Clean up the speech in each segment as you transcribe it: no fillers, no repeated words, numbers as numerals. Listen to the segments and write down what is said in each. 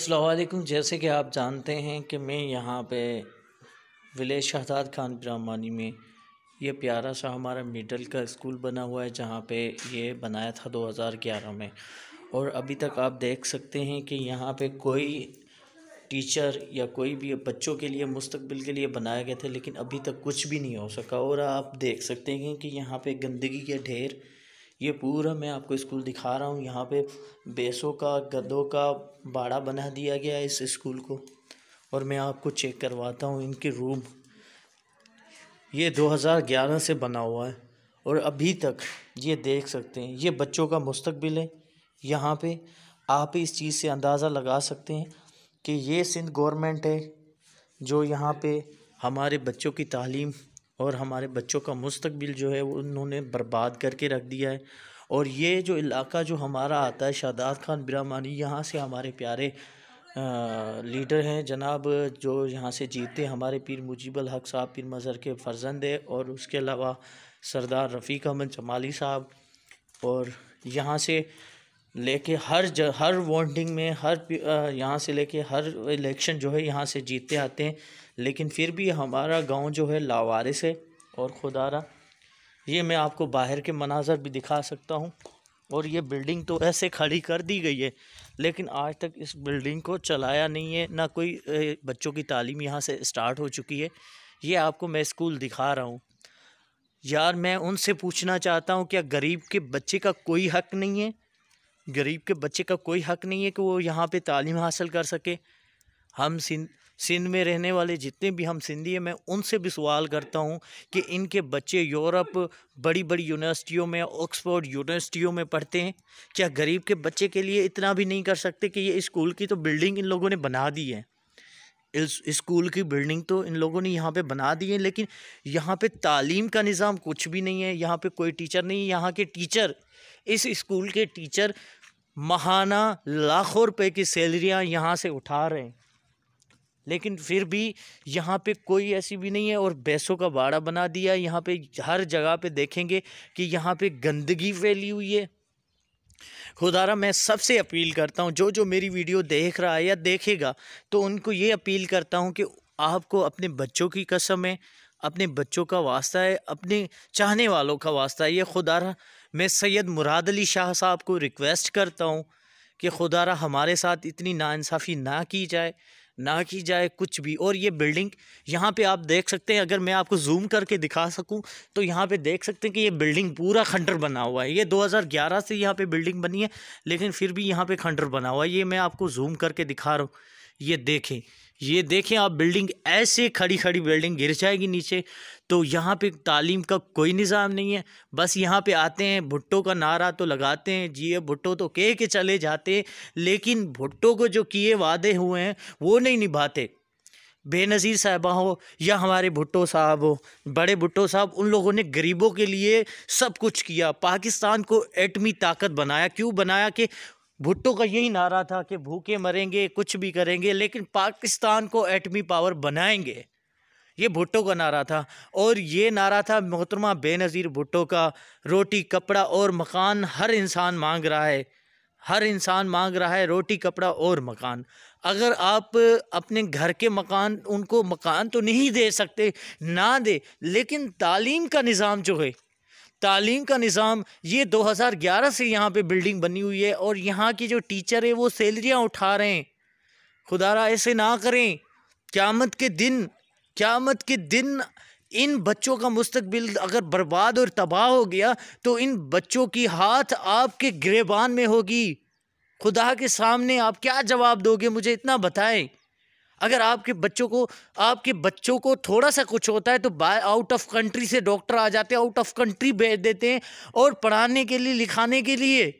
अस्सलाम वालेकुम। जैसे कि आप जानते हैं कि मैं यहाँ पे विलेज शहजाद खान ब्राह्मणी में ये प्यारा सा हमारा मिडल का स्कूल बना हुआ है, जहाँ पे ये बनाया था 2011 में। और अभी तक आप देख सकते हैं कि यहाँ पे कोई टीचर या कोई भी बच्चों के लिए मुस्तकबिल के लिए बनाए गए थे, लेकिन अभी तक कुछ भी नहीं हो सका। और आप देख सकते हैं कि यहाँ पे गंदगी के ढेर, ये पूरा मैं आपको स्कूल दिखा रहा हूँ। यहाँ पे बेसों का, गधों का बाड़ा बना दिया गया है इस स्कूल को। और मैं आपको चेक करवाता हूँ इनके रूम। ये 2011 से बना हुआ है और अभी तक ये देख सकते हैं, ये बच्चों का मुस्तकबिल है। यहाँ पे आप इस चीज़ से अंदाज़ा लगा सकते हैं कि ये सिंध गवर्नमेंट है जो यहाँ पे हमारे बच्चों की तालीम और हमारे बच्चों का मुस्तकबिल जो है वो उन्होंने बर्बाद करके रख दिया है। और ये जो इलाका जो हमारा आता है शहजाद खान ब्राह्मणी, यहाँ से हमारे प्यारे लीडर हैं जनाब, जो यहाँ से जीते हमारे पीर मुजीबुल हक साहब पीर मज़हर के फ़र्जंद है। और उसके अलावा सरदार रफ़ीक अहमद जमाली साहब। और यहाँ से लेके हर वोटिंग में यहाँ से लेके हर इलेक्शन जो है यहाँ से जीतते आते हैं, लेकिन फिर भी हमारा गांव जो है लावारिस है। और खुदारा ये मैं आपको बाहर के मनाजर भी दिखा सकता हूँ। और ये बिल्डिंग तो ऐसे खड़ी कर दी गई है, लेकिन आज तक इस बिल्डिंग को चलाया नहीं है, ना कोई बच्चों की तालीम यहाँ से स्टार्ट हो चुकी है। ये आपको मैं स्कूल दिखा रहा हूँ। यार मैं उनसे पूछना चाहता हूँ, क्या गरीब के बच्चे का कोई हक नहीं है? गरीब के बच्चे का कोई हक नहीं है कि वो यहाँ पे तालीम हासिल कर सके? हम सिंध में रहने वाले जितने भी हम सिंधी हैं, मैं उनसे भी सवाल करता हूँ कि इनके बच्चे यूरोप बड़ी बड़ी यूनिवर्सिटियों में, ऑक्सफोर्ड यूनिवर्सिटियों में पढ़ते हैं। क्या गरीब के बच्चे के लिए इतना भी नहीं कर सकते कि ये स्कूल की तो बिल्डिंग इन लोगों ने बना दी है, इस स्कूल की बिल्डिंग तो इन लोगों ने यहाँ पे बना दी है, लेकिन यहाँ पे तालीम का निज़ाम कुछ भी नहीं है। यहाँ पे कोई टीचर नहीं है। यहाँ के टीचर, इस स्कूल के टीचर महाना लाखों रुपए की सैलरियाँ यहाँ से उठा रहे हैं, लेकिन फिर भी यहाँ पे कोई ऐसी भी नहीं है। और भैंसों का बाड़ा बना दिया। यहाँ पे हर जगह पे देखेंगे कि यहाँ पे गंदगी फैली हुई है। खुदारा मैं सबसे अपील करता हूँ, जो जो मेरी वीडियो देख रहा है या देखेगा, तो उनको ये अपील करता हूँ कि आपको अपने बच्चों की कसम है, अपने बच्चों का वास्ता है, अपने चाहने वालों का वास्ता है, ये खुदारा मैं सैयद मुराद अली शाह साहब को रिक्वेस्ट करता हूँ कि खुदारा हमारे साथ इतनी नाइंसाफ़ी ना की जाए कुछ भी। और ये बिल्डिंग यहाँ पे आप देख सकते हैं, अगर मैं आपको जूम करके दिखा सकूँ तो यहाँ पे देख सकते हैं कि ये बिल्डिंग पूरा खंडर बना हुआ है। ये 2011 से यहाँ पे बिल्डिंग बनी है, लेकिन फिर भी यहाँ पे खंडर बना हुआ है। ये मैं आपको जूम करके दिखा रहा हूँ। ये देखें आप, बिल्डिंग ऐसे खड़ी बिल्डिंग गिर जाएगी नीचे। तो यहाँ पे तालीम का कोई निज़ाम नहीं है। बस यहाँ पे आते हैं, भुट्टो का नारा तो लगाते हैं, जी ये भुट्टो तो कह के चले जाते हैं, लेकिन भुट्टो को जो किए वादे हुए हैं वो नहीं निभाते। बेनज़ीर साहबा हो या हमारे भुट्टो साहब हो, बड़े भुट्टो साहब, उन लोगों ने गरीबों के लिए सब कुछ किया, पाकिस्तान को एटमी ताकत बनाया। क्यों बनाया? कि भुट्टो का यही नारा था कि भूखे मरेंगे, कुछ भी करेंगे, लेकिन पाकिस्तान को एटमी पावर बनाएंगे। ये भुट्टो का नारा था। और ये नारा था मोहतरमा बेनज़ीर भुट्टो का, रोटी कपड़ा और मकान हर इंसान मांग रहा है, हर इंसान मांग रहा है रोटी कपड़ा और मकान। अगर आप अपने घर के मकान, उनको मकान तो नहीं दे सकते, ना दे, लेकिन तालीम का निज़ाम जो है, तालीम का निज़ाम, ये 2011 से यहाँ पे बिल्डिंग बनी हुई है और यहाँ की जो टीचर है वो सैलरियाँ उठा रहे हैं। खुदारा ऐसे ना करें। क़यामत के दिन इन बच्चों का मुस्तकबिल अगर बर्बाद और तबाह हो गया तो इन बच्चों की हाथ आपके गिरेबान में होगी। खुदा के सामने आप क्या जवाब दोगे, मुझे इतना बताएं। अगर आपके बच्चों को थोड़ा सा कुछ होता है तो आउट ऑफ कंट्री से डॉक्टर आ जाते हैं, आउट ऑफ कंट्री भेज देते हैं और पढ़ाने के लिए, लिखाने के लिए।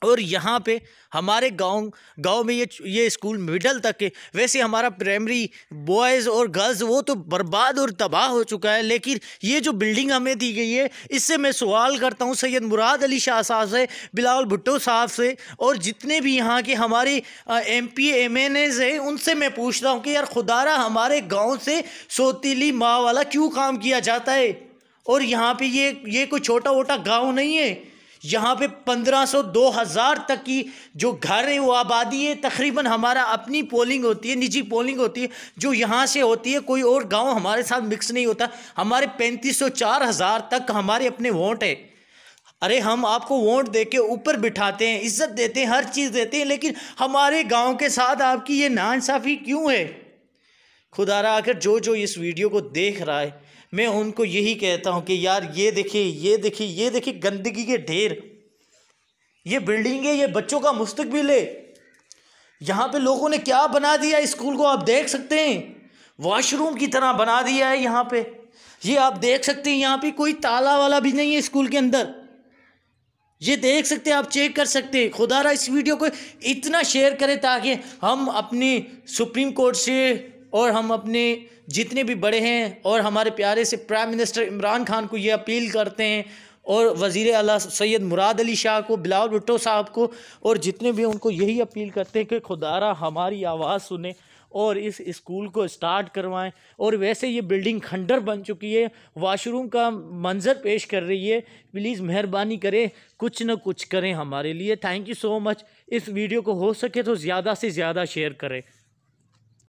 और यहाँ पे हमारे गांव में ये स्कूल मिडल तक है। वैसे हमारा प्राइमरी बॉयज़ और गर्ल्स वो तो बर्बाद और तबाह हो चुका है, लेकिन ये जो बिल्डिंग हमें दी गई है, इससे मैं सवाल करता हूँ सैयद मुराद अली शाह साहब से, बिलावल भुट्टो साहब से, और जितने भी यहाँ के हमारे MP MNAs हैं, उनसे मैं पूछता हूँ कि यार खुदारा हमारे गाँव से सौतीली माँ वाला क्यों काम किया जाता है? और यहाँ पे ये कोई छोटा मोटा गाँव नहीं है। यहाँ पे 1500-2000 तक की जो घर है वो आबादी है। तकरीबन हमारा अपनी पोलिंग होती है, निजी पोलिंग होती है जो यहाँ से होती है, कोई और गांव हमारे साथ मिक्स नहीं होता। हमारे 3500-4000 तक हमारे अपने वोट है। अरे हम आपको वोट दे के ऊपर बिठाते हैं, इज्जत देते हैं, हर चीज़ देते हैं, लेकिन हमारे गाँव के साथ आपकी ये नाइंसाफ़ी क्यों है? खुदारा आकर जो जो इस वीडियो को देख रहा है, मैं उनको यही कहता हूँ कि यार ये देखिए, ये देखिए, ये देखिए गंदगी के ढेर, ये बिल्डिंग है, ये बच्चों का मुस्तकबिल है। यहाँ पे लोगों ने क्या बना दिया स्कूल को, आप देख सकते हैं, वॉशरूम की तरह बना दिया है यहाँ पे। ये आप देख सकते हैं, यहाँ पे कोई ताला वाला भी नहीं है स्कूल के अंदर। ये देख सकते हैं, आप चेक कर सकते हैं। खुदारा इस वीडियो को इतना शेयर करें ताकि हम अपनी सुप्रीम कोर्ट से और हम अपने जितने भी बड़े हैं और हमारे प्यारे से प्राइम मिनिस्टर इमरान खान को ये अपील करते हैं, और वज़ीर आला सैयद मुराद अली शाह को, बिलावल भुट्टो साहब को, और जितने भी उनको यही अपील करते हैं कि खुदारा हमारी आवाज़ सुने और इस स्कूल को स्टार्ट करवाएं। और वैसे ये बिल्डिंग खंडर बन चुकी है, वॉशरूम का मंजर पेश कर रही है। प्लीज़ मेहरबानी करें, कुछ न कुछ करें हमारे लिए। Thank you so much. इस वीडियो को हो सके तो ज़्यादा से ज़्यादा शेयर करें।